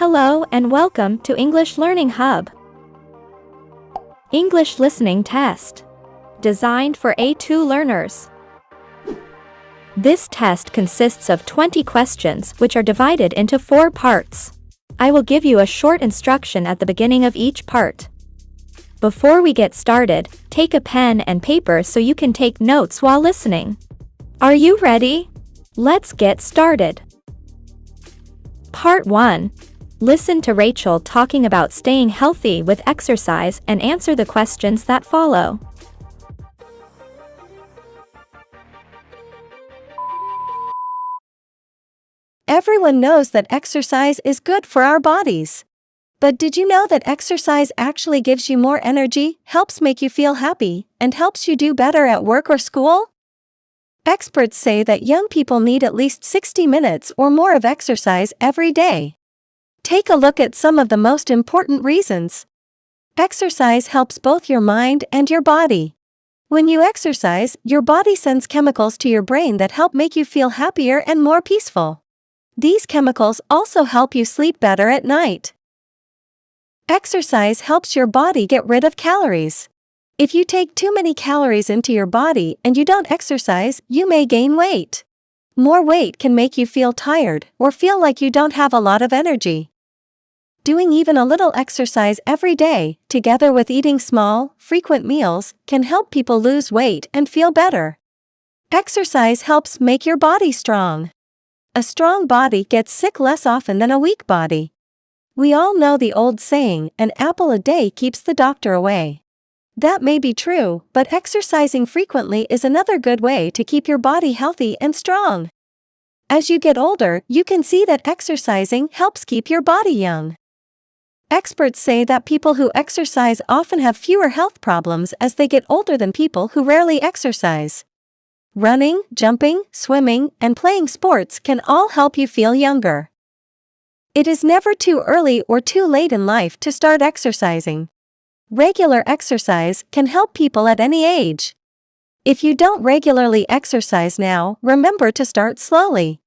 Hello and welcome to English Learning Hub. English Listening Test. Designed for A2 learners. This test consists of 20 questions which are divided into 4 parts. I will give you a short instruction at the beginning of each part. Before we get started, take a pen and paper so you can take notes while listening. Are you ready? Let's get started. Part 1. Listen to Rachel talking about staying healthy with exercise and answer the questions that follow. Everyone knows that exercise is good for our bodies. But did you know that exercise actually gives you more energy, helps make you feel happy, and helps you do better at work or school? Experts say that young people need at least 60 minutes or more of exercise every day. Take a look at some of the most important reasons. Exercise helps both your mind and your body. When you exercise, your body sends chemicals to your brain that help make you feel happier and more peaceful. These chemicals also help you sleep better at night. Exercise helps your body get rid of calories. If you take too many calories into your body and you don't exercise, you may gain weight. More weight can make you feel tired or feel like you don't have a lot of energy. Doing even a little exercise every day, together with eating small, frequent meals, can help people lose weight and feel better. Exercise helps make your body strong. A strong body gets sick less often than a weak body. We all know the old saying, an apple a day keeps the doctor away. That may be true, but exercising frequently is another good way to keep your body healthy and strong. As you get older, you can see that exercising helps keep your body young. Experts say that people who exercise often have fewer health problems as they get older than people who rarely exercise. Running, jumping, swimming, and playing sports can all help you feel younger. It is never too early or too late in life to start exercising. Regular exercise can help people at any age. If you don't regularly exercise now, remember to start slowly.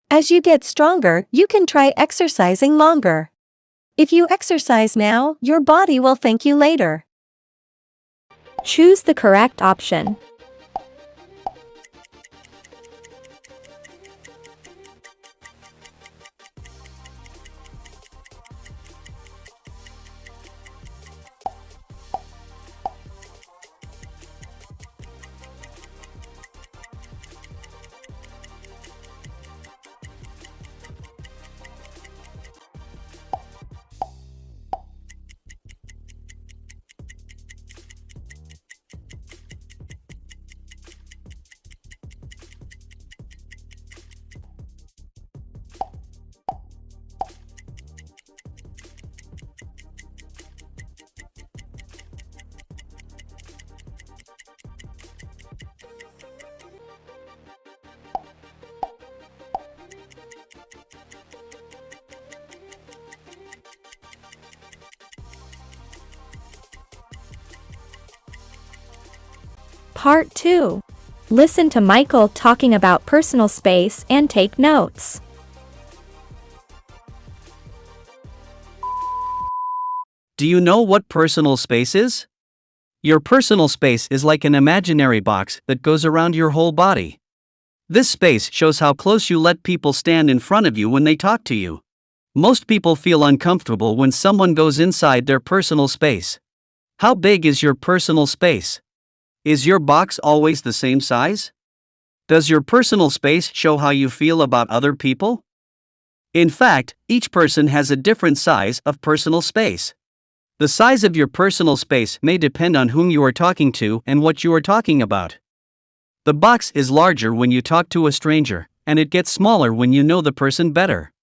As you get stronger, you can try exercising longer. If you exercise now, your body will thank you later. Choose the correct option. Part 2. Listen to Michael talking about personal space and take notes. Do you know what personal space is? Your personal space is like an imaginary box that goes around your whole body. This space shows how close you let people stand in front of you when they talk to you. Most people feel uncomfortable when someone goes inside their personal space. How big is your personal space? Is your box always the same size? Does your personal space show how you feel about other people? In fact, each person has a different size of personal space. The size of your personal space may depend on whom you are talking to and what you are talking about. The box is larger when you talk to a stranger, and it gets smaller when you know the person better.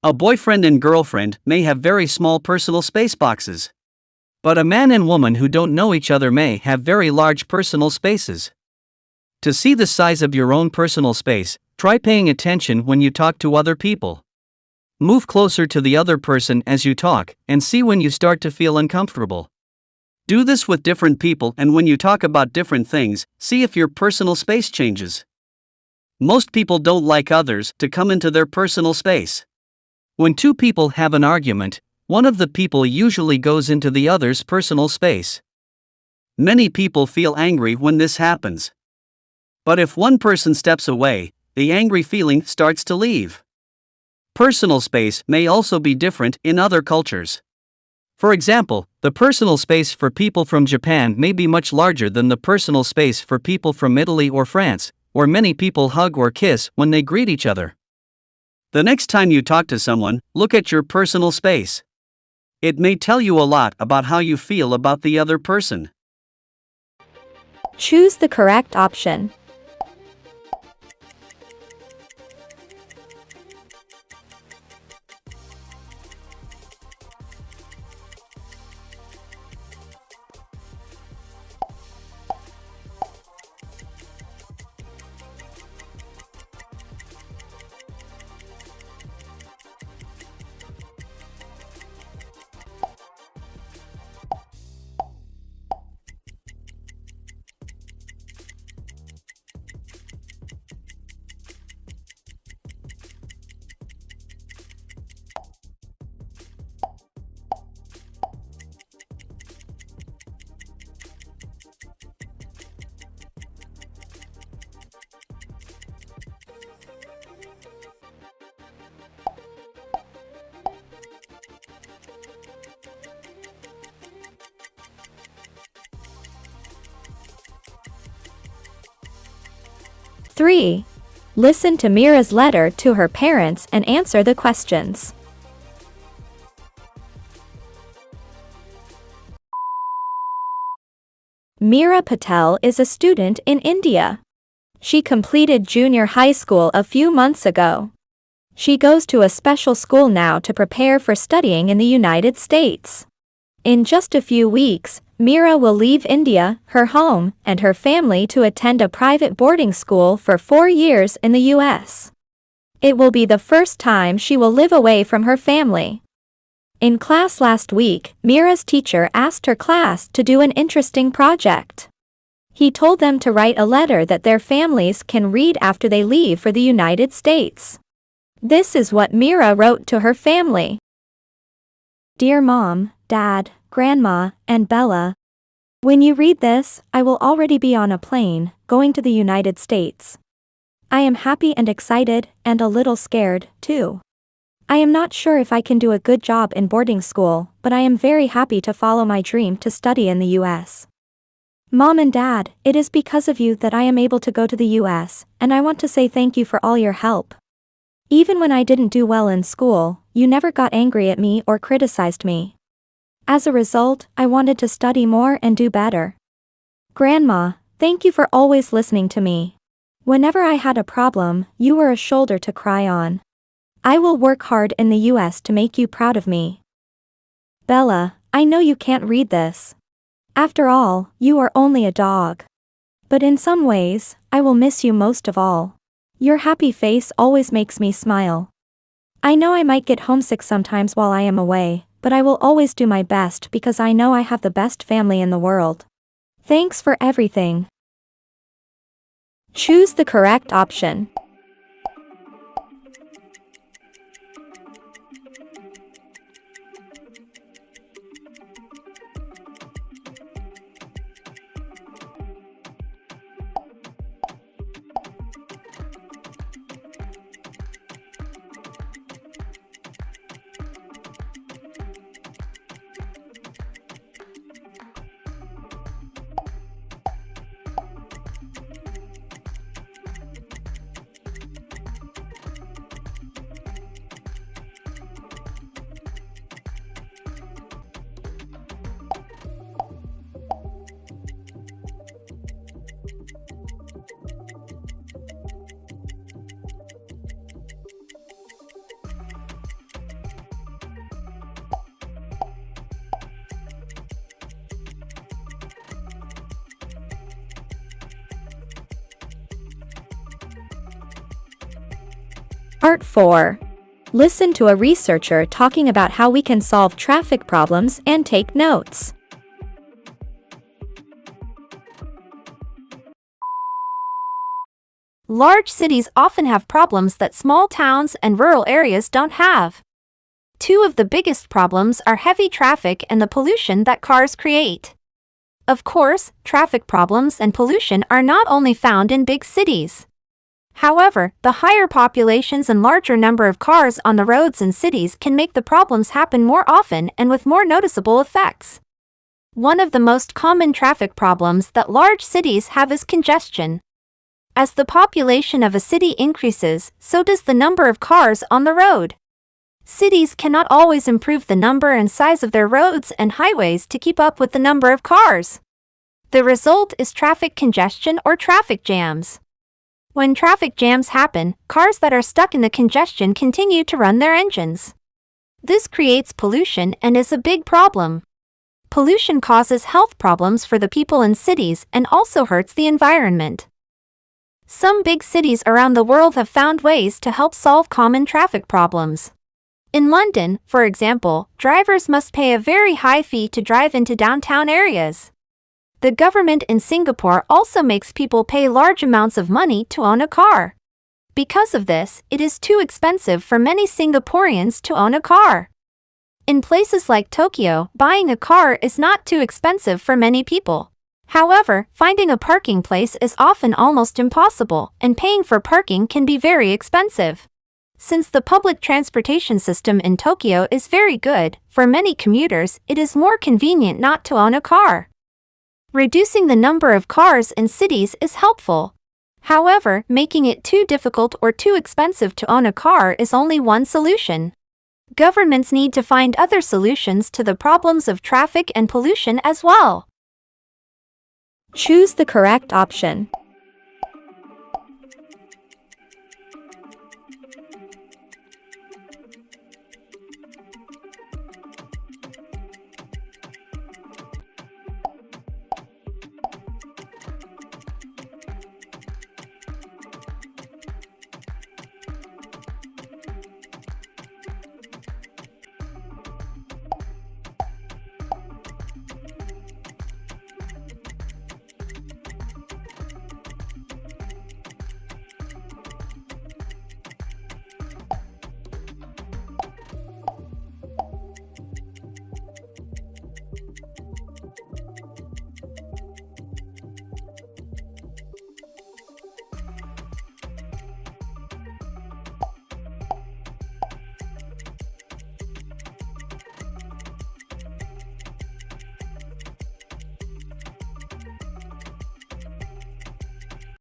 A boyfriend and girlfriend may have very small personal space boxes. But a man and woman who don't know each other may have very large personal spaces. To see the size of your own personal space, try paying attention when you talk to other people. Move closer to the other person as you talk, and see when you start to feel uncomfortable. Do this with different people, and when you talk about different things, see if your personal space changes. Most people don't like others to come into their personal space. When two people have an argument, one of the people usually goes into the other's personal space. Many people feel angry when this happens. But if one person steps away, the angry feeling starts to leave. Personal space may also be different in other cultures. For example, the personal space for people from Japan may be much larger than the personal space for people from Italy or France, where many people hug or kiss when they greet each other. The next time you talk to someone, look at your personal space. It may tell you a lot about how you feel about the other person. Choose the correct option. Three. Listen to Mira's letter to her parents and answer the questions. Mira Patel is a student in India. She completed junior high school a few months ago. She goes to a special school now to prepare for studying in the United States. In just a few weeks, Mira will leave India, her home, and her family to attend a private boarding school for 4 years in the US. It will be the first time she will live away from her family. In class last week, Mira's teacher asked her class to do an interesting project. He told them to write a letter that their families can read after they leave for the United States. This is what Mira wrote to her family. Dear Mom, Dad, Grandma, and Bella, when you read this, I will already be on a plane, going to the United States. I am happy and excited, and a little scared, too. I am not sure if I can do a good job in boarding school, but I am very happy to follow my dream to study in the US. Mom and Dad, it is because of you that I am able to go to the US, and I want to say thank you for all your help. Even when I didn't do well in school, you never got angry at me or criticized me. As a result, I wanted to study more and do better. Grandma, thank you for always listening to me. Whenever I had a problem, you were a shoulder to cry on. I will work hard in the US to make you proud of me. Bella, I know you can't read this. After all, you are only a dog. But in some ways, I will miss you most of all. Your happy face always makes me smile. I know I might get homesick sometimes while I am away, but I will always do my best because I know I have the best family in the world. Thanks for everything. Choose the correct option. Part 4. Listen to a researcher talking about how we can solve traffic problems and take notes. Large cities often have problems that small towns and rural areas don't have. Two of the biggest problems are heavy traffic and the pollution that cars create. Of course, traffic problems and pollution are not only found in big cities. However, the higher populations and larger number of cars on the roads in cities can make the problems happen more often and with more noticeable effects. One of the most common traffic problems that large cities have is congestion. As the population of a city increases, so does the number of cars on the road. Cities cannot always improve the number and size of their roads and highways to keep up with the number of cars. The result is traffic congestion or traffic jams. When traffic jams happen, cars that are stuck in the congestion continue to run their engines. This creates pollution and is a big problem. Pollution causes health problems for the people in cities and also hurts the environment. Some big cities around the world have found ways to help solve common traffic problems. In London, for example, drivers must pay a very high fee to drive into downtown areas. The government in Singapore also makes people pay large amounts of money to own a car. Because of this, it is too expensive for many Singaporeans to own a car. In places like Tokyo, buying a car is not too expensive for many people. However, finding a parking place is often almost impossible, and paying for parking can be very expensive. Since the public transportation system in Tokyo is very good, for many commuters, it is more convenient not to own a car. Reducing the number of cars in cities is helpful. However, making it too difficult or too expensive to own a car is only one solution. Governments need to find other solutions to the problems of traffic and pollution as well. Choose the correct option.